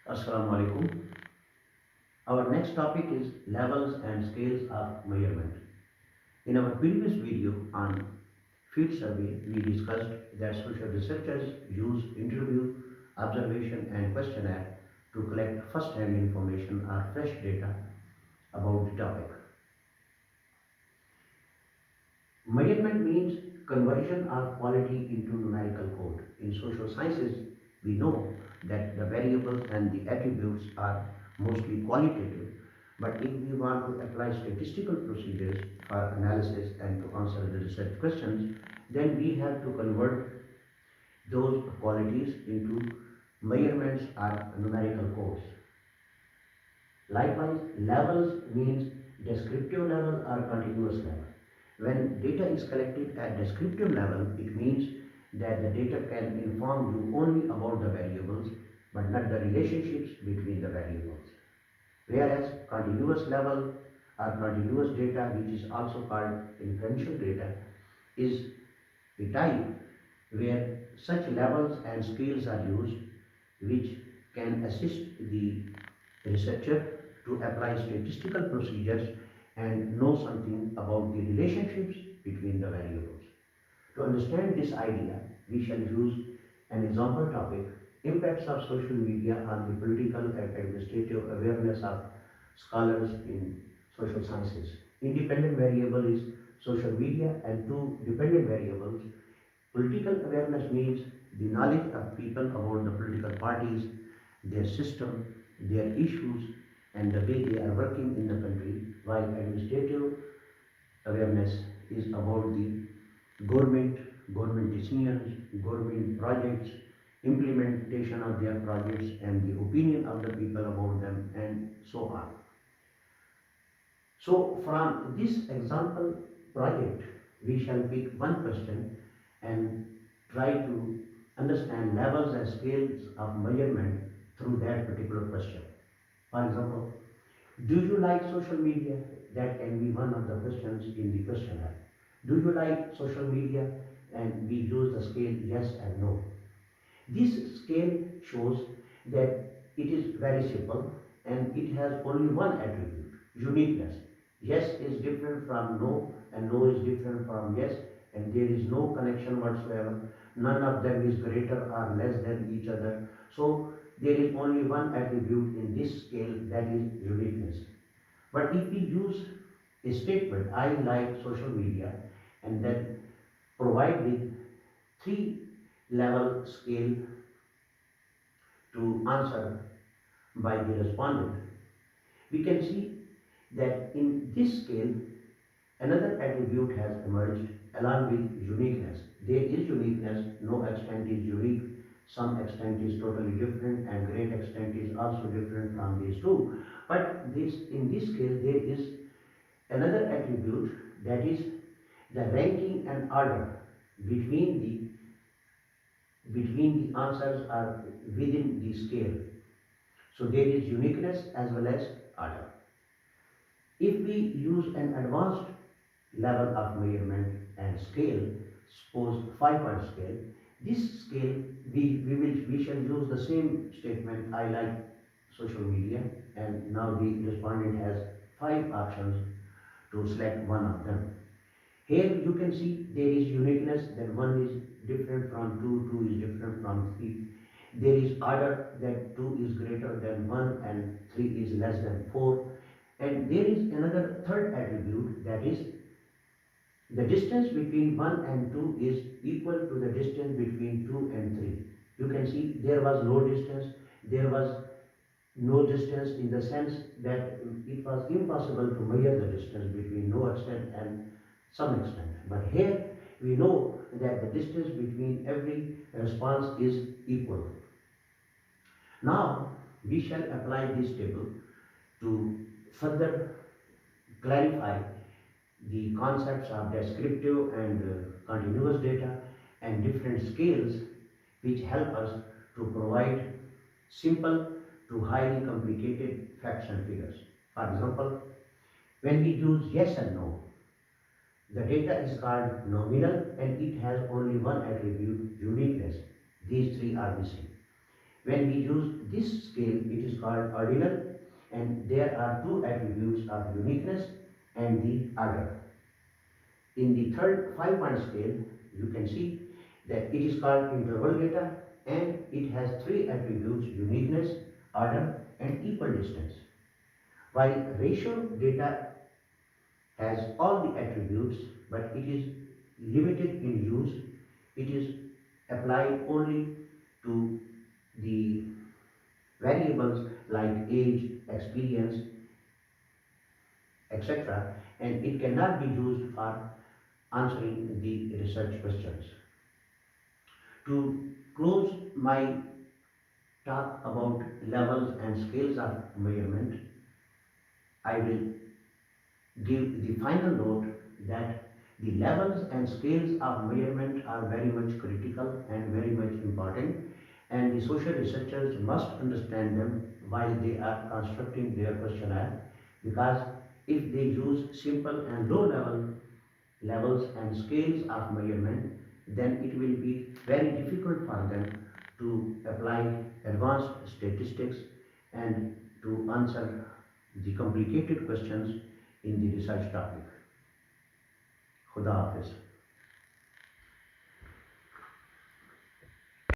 Assalamu alaikum. Our next topic is levels and scales of measurement. In our previous video on field survey, we discussed that social researchers use interview, observation, and questionnaire to collect first-hand information or fresh data about the topic. Measurement means conversion of quality into numerical code. In social sciences, we know that the variables and the attributes are mostly qualitative, but if we want to apply statistical procedures for analysis and to answer the research questions, then we have to convert those qualities into measurements or numerical codes. Likewise, levels means descriptive level or continuous level. When data is collected at descriptive level, it means that the data can inform you only about the variables but not the relationships between the variables. Whereas continuous level or continuous data, which is also called inferential data, is a type where such levels and scales are used which can assist the researcher to apply statistical procedures and know something about the relationships between the variables. To understand this idea, we shall use an example topic, impacts of social media on the political and administrative awareness of scholars in social sciences. Independent variable is social media and two dependent variables. Political awareness means the knowledge of people about the political parties, their system, their issues, and the way they are working in the country, while administrative awareness is about the government, government decisions, government projects, implementation of their projects, and the opinion of the people about them, and so on. So, from this example project, we shall pick one question and try to understand levels and scales of measurement through that particular question. For example, do you like social media? That can be one of the questions in the questionnaire. Do you like social media? And we use the scale yes and no. This scale shows that it is very simple and it has only one attribute, uniqueness. Yes is different from no and no is different from yes, and there is no connection whatsoever. None of them is greater or less than each other. So there is only one attribute in this scale, that is uniqueness. But if we use a statement, I like social media, and then provide with three level scale to answer by the respondent, we can see that in this scale, another attribute has emerged along with uniqueness. There is uniqueness, no extent is unique, some extent is totally different, and great extent is also different from these two. But in this case, there is another attribute, that is the ranking and order between the answers are within the scale. So there is uniqueness as well as order. If we use an advanced level of measurement and scale, suppose 5-point scale, this scale we shall use the same statement, I like social media, and now the respondent has 5 options to select one of them. Here you can see there is uniqueness, that 1 is different from 2, 2 is different from 3. There is order, that 2 is greater than 1 and 3 is less than 4. And there is another third attribute, that is the distance between 1 and 2 is equal to the distance between 2 and 3. You can see there was no distance, there was no distance in the sense that it was impossible to measure the distance between no extent and some extent. But here we know that the distance between every response is equal. Now we shall apply this table to further clarify the concepts of descriptive and continuous data and different scales which help us to provide simple to highly complicated facts and figures. For example, when we use yes and no, the data is called nominal and it has only one attribute, uniqueness. These three are missing. When we use this scale, it is called ordinal, and there are two attributes of uniqueness and the order. In the third 5-point scale, you can see that it is called interval data, and it has three attributes: uniqueness, order, and equal distance. While ratio data has all the attributes, but it is limited in use. It is applied only to the variables like age, experience, etc., and it cannot be used for answering the research questions. To close my talk about levels and scales of measurement, I will give the final note that the levels and scales of measurement are very much critical and very much important, and the social researchers must understand them while they are constructing their questionnaire, because if they use simple and low level levels and scales of measurement, then it will be very difficult for them to apply advanced statistics and to answer the complicated questions in the research topic. खुदा हाफिज।